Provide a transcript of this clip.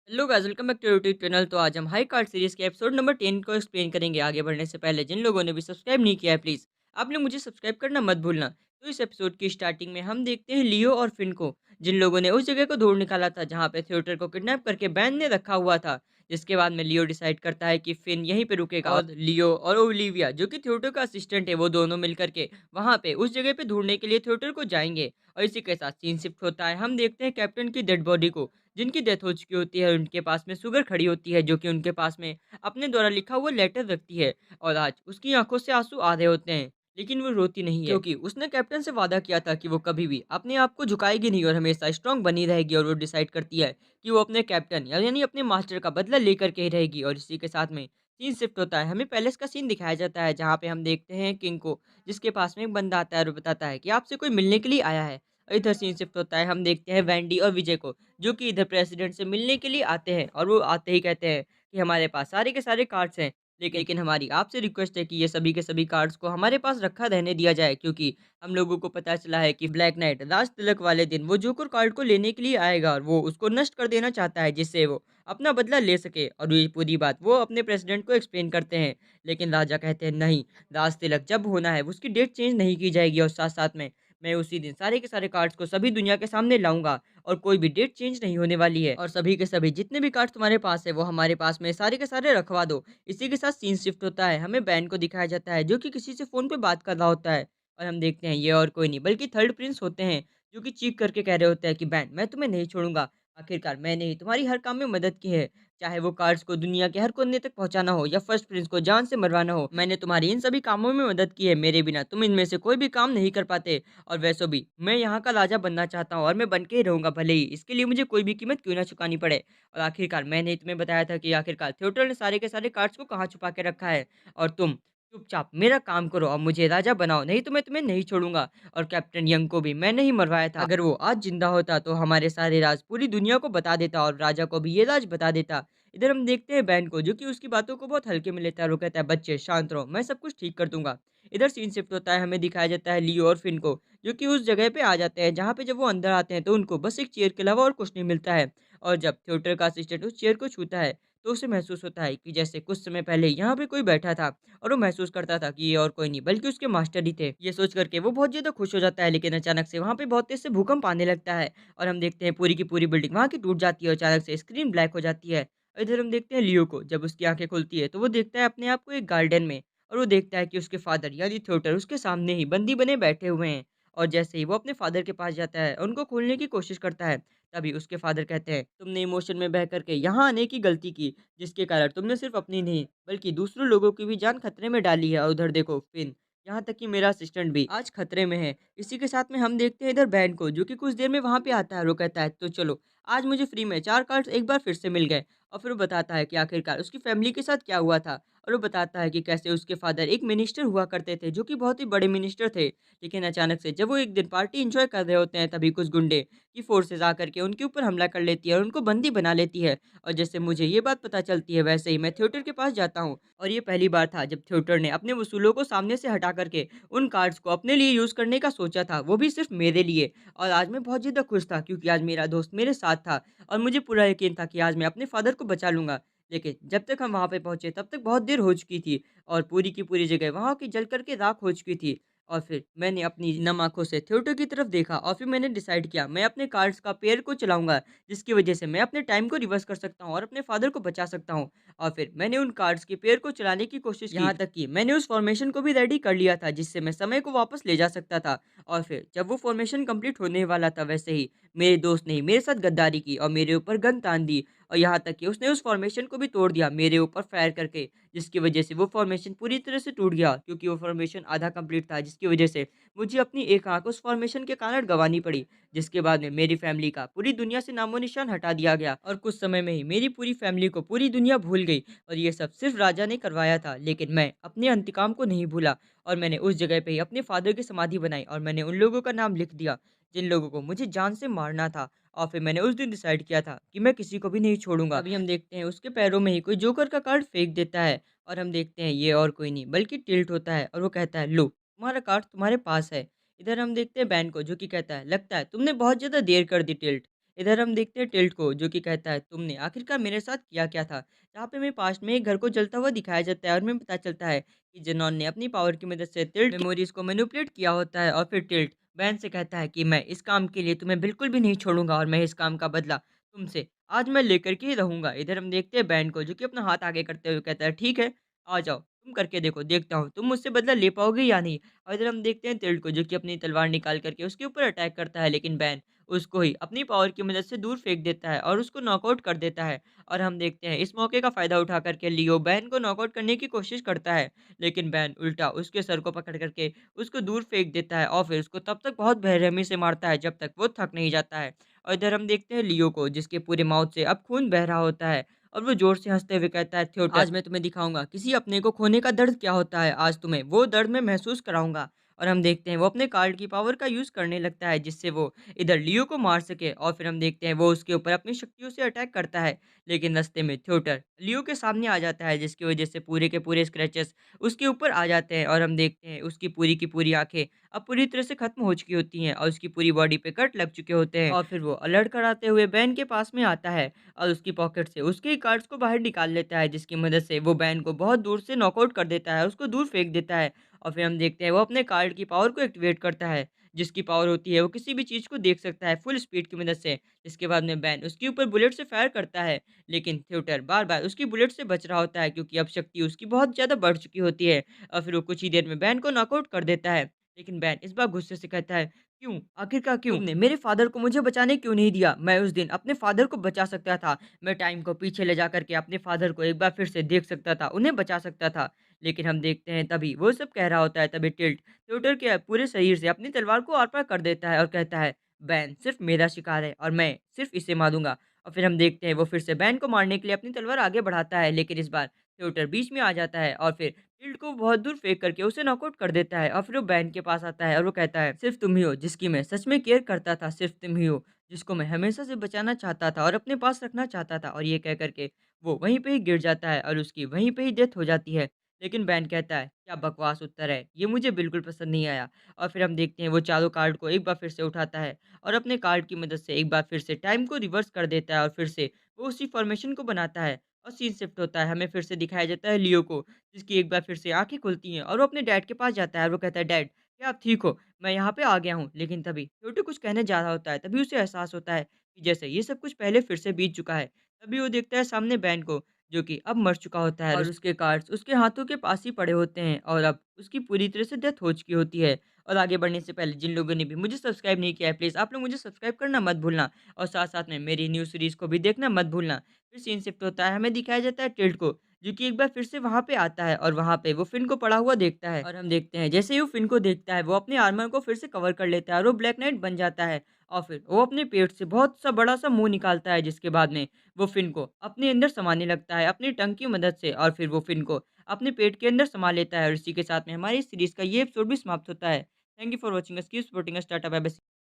Hello guys, welcome back to YouTube channel. तो आज हम हाई कार्ड सीरीज के एपिसोड नंबर 10 को एक्सप्लेन करेंगे। आगे बढ़ने से पहले जिन लोगों ने भी सब्सक्राइब नहीं किया है, प्लीज आप लोग मुझे सब्सक्राइब करना मत भूलना। तो इस एपिसोड की स्टार्टिंग में हम देखते हैं लियो और फिन को, जिन लोगों ने उस जगह को ढूंढ निकाला था जहाँ पे थिएटर को किडनैप करके बैन ने रखा हुआ था। जिसके बाद में लियो डिसाइड करता है कि फिन यहीं पे रुकेगा और लियो और ओलिविया जो कि थिएटर का असिस्टेंट है वो दोनों मिलकर के वहां पे उस जगह पे ढूंढने के लिए थिएटर को जाएंगे। और इसी के साथ सीन शिफ्ट होता है, हम देखते हैं कैप्टन की डेड बॉडी को, जिनकी डेथ हो चुकी होती है। उनके पास में शुगर खड़ी होती है जो कि उनके पास में अपने द्वारा लिखा हुआ लेटर रखती है। और आज उसकी आंखों से आंसू आ रहे होते हैं, लेकिन वो रोती नहीं है क्योंकि उसने कैप्टन से वादा किया था कि वो कभी भी अपने आप को झुकाएगी नहीं और हमेशा स्ट्रांग बनी रहेगी। और वो डिसाइड करती है कि वो अपने कैप्टन यानी अपने मास्टर का बदला लेकर के ही रहेगी। और इसी के साथ में सीन शिफ्ट होता है, हमें पैलेस का सीन दिखाया जाता है जहाँ पे हम देखते हैं किंग को, जिसके पास में एक बंदा आता है और बताता है कि आपसे कोई मिलने के लिए आया है। और इधर सीन शिफ्ट होता है, हम देखते हैं वैंडी और विजय को, जो कि इधर प्रेसिडेंट से मिलने के लिए आते हैं। और वो आते ही कहते हैं कि हमारे पास सारे के सारे कार्ड्स हैं, लेकिन हमारी आपसे रिक्वेस्ट है कि ये सभी के सभी कार्ड्स को हमारे पास रखा रहने दिया जाए, क्योंकि हम लोगों को पता चला है कि ब्लैक नाइट राज तिलक वाले दिन वो जोकर कार्ड को लेने के लिए आएगा और वो उसको नष्ट कर देना चाहता है, जिससे वो अपना बदला ले सके। और ये पूरी बात वो अपने प्रेसिडेंट को एक्सप्लेन करते हैं, लेकिन राजा कहते हैं नहीं, राज तिलक जब होना है उसकी डेट चेंज नहीं की जाएगी और साथ साथ में मैं उसी दिन सारे के सारे कार्ड्स को सभी दुनिया के सामने लाऊँगा और कोई भी डेट चेंज नहीं होने वाली है। और सभी के सभी जितने भी कार्ड्स तुम्हारे पास है वो हमारे पास में सारे के सारे रखवा दो। इसी के साथ सीन शिफ्ट होता है, हमें बैन को दिखाया जाता है जो कि किसी से फ़ोन पे बात कर रहा होता है। और हम देखते हैं ये और कोई नहीं बल्कि थर्ड प्रिंस होते हैं, जो कि चीख करके कह रहे होते हैं कि बैन, मैं तुम्हें नहीं छोड़ूँगा। आखिरकार मैंने ही तुम्हारी हर काम में मदद की है। चाहे वो कार्ड्स को दुनिया के हर कोने तक पहुँचाना हो या फर्स्ट प्रिंस को जान से मरवाना हो, मैंने तुम्हारी इन सभी कामों में मदद की है। मेरे बिना तुम इनमें से कोई भी काम नहीं कर पाते। और वैसे भी मैं यहाँ का राजा बनना चाहता हूँ और मैं बन के ही रहूँगा, भले ही इसके लिए मुझे कोई भी कीमत क्यों ना चुकानी पड़े। और आखिरकार मैंने ही तुम्हें बताया था कि आखिरकार थिएटर ने सारे के सारे कार्ड्स को कहाँ छुपा के रखा है। और तुम चुपचाप मेरा काम करो और मुझे राजा बनाओ, नहीं तो मैं तुम्हें नहीं छोड़ूँगा। और कैप्टन यंग को भी मैंने ही मरवाया था। अगर वो आज ज़िंदा होता तो हमारे सारे राज पूरी दुनिया को बता देता और राजा को भी ये राज बता देता। इधर हम देखते हैं बैन को, जो कि उसकी बातों को बहुत हल्के में लेता है और वो कहता है बच्चे शांत रहो, मैं सब कुछ ठीक कर दूँगा। इधर सीन शिफ्ट होता है, हमें दिखाया जाता है लियो और फिन को, जो कि उस जगह पे आ जाते हैं जहाँ पे जब वो अंदर आते हैं तो उनको बस एक चेयर के अलावा और कुछ नहीं मिलता है। और जब थिएटर का असिस्टेंट उस चेयर को छूता है तो उसे महसूस होता है कि जैसे कुछ समय पहले यहाँ पे कोई बैठा था। और वो महसूस करता था कि ये और कोई नहीं बल्कि उसके मास्टर ही थे। ये सोच करके वो बहुत ज़्यादा खुश हो जाता है, लेकिन अचानक से वहाँ पे बहुत तेज से भूकंप आने लगता है और हम देखते हैं पूरी की पूरी बिल्डिंग वहाँ की टूट जाती है और अचानक से स्क्रीन ब्लैक हो जाती है। और इधर हम देखते हैं लियो को, जब उसकी आँखें खुलती है तो वो देखता है अपने आप को एक गार्डन में। और वो देखता है कि उसके फादर यानी थिएटर उसके सामने ही बंदी बने बैठे हुए हैं। और जैसे ही वो अपने फादर के पास जाता है, उनको खोलने की कोशिश करता है, तभी उसके फादर कहते हैं, "तुमने इमोशन में बह कर के यहाँ आने की गलती की, जिसके कारण तुमने सिर्फ अपनी नहीं, बल्कि दूसरों लोगों की भी जान खतरे में डाली है। और उधर देखो फिन, यहाँ तक कि मेरा असिस्टेंट भी आज खतरे में है।" इसी के साथ में हम देखते हैं इधर बैन को, जो कि कुछ देर में वहाँ पे आता है और वो कहता है, "तो चलो, आज मुझे फ्री में 4 कार्ड्स एक बार फिर से मिल गए।" और फिर वो बताता है कि आखिरकार उसकी फैमिली के साथ क्या हुआ था। और वो बताता है कि कैसे उसके फादर एक मिनिस्टर हुआ करते थे, जो कि बहुत ही बड़े मिनिस्टर थे। लेकिन अचानक से जब वो एक दिन पार्टी एन्जॉय कर रहे होते हैं, तभी कुछ गुंडे की फ़ोर्सेज़ आकर के उनके ऊपर हमला कर लेती है और उनको बंदी बना लेती है। और जैसे मुझे ये बात पता चलती है, वैसे ही मैं थिएटर के पास जाता हूँ। और ये पहली बार था जब थिएटर ने अपने वसूलों को सामने से हटा करके उन कार्ड्स को अपने लिए यूज़ करने का सोचा था, वो भी सिर्फ़ मेरे लिए। और आज मैं बहुत ज़्यादा खुश था, क्योंकि आज मेरा दोस्त मेरे साथ था और मुझे पूरा यकीन था कि आज मैं अपने फादर को बचा लूँगा। लेकिन जब तक हम वहाँ पे पहुँचे तब तक बहुत देर हो चुकी थी और पूरी की पूरी जगह वहाँ की जल कर के राख हो चुकी थी। और फिर मैंने अपनी नम आँखों से थिएटर की तरफ देखा और फिर मैंने डिसाइड किया, मैं अपने कार्ड्स का पेयर को चलाऊँगा, जिसकी वज़ह से मैं अपने टाइम को रिवर्स कर सकता हूँ और अपने फादर को बचा सकता हूँ। और फिर मैंने उन कार्ड्स के पेयर को चलाने की कोशिश की, यहाँ तक कि मैंने उस फ़ॉर्मेशन को भी रेडी कर लिया था, जिससे मैं समय को वापस ले जा सकता था। और फिर जब वो फ़ॉर्मेशन कंप्लीट होने वाला था, वैसे ही मेरे दोस्त ने मेरे साथ गद्दारी की और मेरे ऊपर गन तान दी। और यहाँ तक कि उसने उस फ़ॉर्मेशन को भी तोड़ दिया मेरे ऊपर फायर करके, जिसकी वज़ह से वो फ़ॉर्मेशन पूरी तरह से टूट गया, क्योंकि वो फ़ॉर्मेशन आधा कंप्लीट था, जिसकी वज़ह से मुझे अपनी एक आँख उस फ़ॉर्मेशन के कारण गँवानी पड़ी। जिसके बाद में मेरी फ़ैमिली का पूरी दुनिया से नामो-निशान हटा दिया गया और कुछ समय में ही मेरी पूरी फ़ैमिली को पूरी दुनिया भूल गई। और ये सब सिर्फ़ राजा ने करवाया था, लेकिन मैं अपने इंतकाम को नहीं भूला और मैंने उस जगह पे ही अपने फ़ादर की समाधि बनाई और मैंने उन लोगों का नाम लिख दिया, जिन लोगों को मुझे जान से मारना था। और फिर मैंने उस दिन डिसाइड किया था कि मैं किसी को भी नहीं छोड़ूँगा। अभी हम देखते हैं उसके पैरों में ही कोई जोकर का कार्ड फेंक देता है और हम देखते हैं ये और कोई नहीं बल्कि टिल्ट होता है और वो कहता है, लो तुम्हारा कार्ड तुम्हारे पास है। इधर हम देखते हैं बैन को, जो कि कहता है, लगता है तुमने बहुत ज़्यादा देर कर दी टिल्ट। इधर हम देखते हैं टिल्ट को, जो कि कहता है, तुमने आखिरकार मेरे साथ किया क्या था? जहाँ पे हमें पास्ट में एक घर को जलता हुआ दिखाया जाता है और हमें पता चलता है कि जेनॉन ने अपनी पावर की मदद से टिल्ट की मेमोरीज को मैनिपुलेट किया होता है और फिर टिल्ट बैन से कहता है कि मैं इस काम के लिए तुम्हें बिल्कुल भी नहीं छोड़ूंगा और मैं इस काम का बदला तुमसे आज मैं लेकर के ही रहूंगा। इधर हम देखते हैं बैन को, जो कि अपना हाथ आगे करते हुए कहता है, ठीक है, आ जाओ, तुम करके देखो, देखता हूँ तुम मुझसे बदला ले पाओगे या नहीं। और इधर हम देखते हैं टिल्ट को, जो कि अपनी तलवार निकाल करके उसके ऊपर अटैक करता है, लेकिन बैन उसको ही अपनी पावर की मदद से दूर फेंक देता है और उसको नॉकआउट कर देता है। और हम देखते हैं इस मौके का फ़ायदा उठा करके लियो बैन को नॉकआउट करने की कोशिश करता है, लेकिन बैन उल्टा उसके सर को पकड़ करके उसको दूर फेंक देता है और फिर उसको तब तक बहुत बेरहमी से मारता है जब तक वो थक नहीं जाता है। और इधर हम देखते हैं लियो को, जिसके पूरे माउथ से अब खून बह रहा होता है और वो ज़ोर से हँसते हुए कहता है, थियोटर, आज मैं तुम्हें दिखाऊँगा किसी अपने को खोने का दर्द क्या होता है, आज तुम्हें वो दर्द मैं महसूस कराऊँगा। और हम देखते हैं वो अपने कार्ड की पावर का यूज़ करने लगता है, जिससे वो इधर लियो को मार सके और फिर हम देखते हैं वो उसके ऊपर अपनी शक्तियों से अटैक करता है, लेकिन रास्ते में थ्योटर लियो के सामने आ जाता है, जिसकी वजह से पूरे के पूरे स्क्रैचेस उसके ऊपर आ जाते हैं और हम देखते हैं उसकी पूरी की पूरी आँखें अब पूरी तरह से खत्म हो चुकी होती हैं और उसकी पूरी बॉडी पे कट लग चुके होते हैं। और फिर वो अलर्ट कराते हुए बैन के पास में आता है और उसकी पॉकेट से उसके ही कार्ड्स को बाहर निकाल लेता है, जिसकी मदद से वो बैन को बहुत दूर से नॉकआउट कर देता है, उसको दूर फेंक देता है। और फिर हम देखते हैं वो अपने कार्ड की पावर को एक्टिवेट करता है, जिसकी पावर होती है वो किसी भी चीज़ को देख सकता है फुल स्पीड की मदद से। इसके बाद में बैन उसके ऊपर बुलेट से फायर करता है, लेकिन थ्योटर बार-बार उसकी बुलेट से बच रहा होता है, क्योंकि अब शक्ति उसकी बहुत ज़्यादा बढ़ चुकी होती है। और फिर वो कुछ ही देर में बैन को नॉकआउट कर देता है। लेकिन बैन इस बार गुस्से से कहता है, क्यों? आखिरकार क्यों? तुमने मेरे फादर को मुझे बचाने क्यों नहीं दिया? मैं उस दिन अपने फादर को बचा सकता था। मैं टाइम को पीछे ले जाकर के अपने फादर को एक बार फिर से देख सकता था, उन्हें बचा सकता था। लेकिन हम देखते हैं तभी वो सब कह रहा होता है, तभी टिल्ट ट्यूटर के पूरे शरीर से अपनी तलवार को आर-पार कर देता है और कहता है, बैन सिर्फ मेरा शिकार है और मैं सिर्फ इसे मारूँगा। और फिर हम देखते हैं वो फिर से बैन को मारने के लिए अपनी तलवार आगे बढ़ाता है, लेकिन इस बार ट्यूटर बीच में आ जाता है और फिर टिल्ट को बहुत दूर फेंक करके उसे नॉकआउट कर देता है। और फिर वो बैन के पास आता है और वो कहता है, सिर्फ तुम ही हो जिसकी मैं सच में केयर करता था, सिर्फ तुम ही हो जिसको मैं हमेशा से बचाना चाहता था और अपने पास रखना चाहता था। और ये कह कर के वो वहीं पे ही गिर जाता है और उसकी वहीं पे ही डेथ हो जाती है। लेकिन बैन कहता है, क्या बकवास उत्तर है, ये मुझे बिल्कुल पसंद नहीं आया। और फिर हम देखते हैं वो चारों कार्ड को एक बार फिर से उठाता है और अपने कार्ड की मदद से एक बार फिर से टाइम को रिवर्स कर देता है और फिर से वो उसी फॉर्मेशन को बनाता है और सीन शिफ्ट होता है। हमें फिर से दिखाया जाता है लियो को, जिसकी एक बार फिर से आँखें खुलती हैं और वो अपने डैड के पास जाता है और वो कहता है, डैड, क्या आप ठीक हो? मैं यहाँ पे आ गया हूँ। लेकिन तभी छोटू कुछ कहने जा रहा होता है, तभी उसे एहसास होता है कि जैसे ये सब कुछ पहले फिर से बीत चुका है। तभी वो देखता है सामने बैन को, जो कि अब मर चुका होता है और उसके कार्ड्स उसके हाथों के पास ही पड़े होते हैं और अब उसकी पूरी तरह से डेथ हो चुकी होती है। और आगे बढ़ने से पहले जिन लोगों ने भी मुझे सब्सक्राइब नहीं किया है, प्लीज़ आप लोग मुझे सब्सक्राइब करना मत भूलना और साथ-साथ में मेरी न्यू सीरीज़ को भी देखना मत भूलना। फिर सीन शिफ्ट होता है, हमें दिखाया जाता है टिल्ट को, जो कि एक बार फिर से वहाँ पे आता है और वहाँ पे वो फिन को पड़ा हुआ देखता है और हम देखते हैं जैसे ही वो फिन को देखता है, वो अपने आर्मर को फिर से कवर कर लेता है और वो ब्लैक नाइट बन जाता है। और फिर वो अपने पेट से बहुत सा बड़ा-सा मुँह निकालता है, जिसके बाद में वो फिन को अपने अंदर समाने लगता है अपनी टंग की मदद से और फिर वो फिन को अपने पेट के अंदर समा लेता है और इसी के साथ में हमारी सीरीज़ का ये एपिसोड भी समाप्त होता है। Thank you for watching us, keep supporting us, tata bye bye.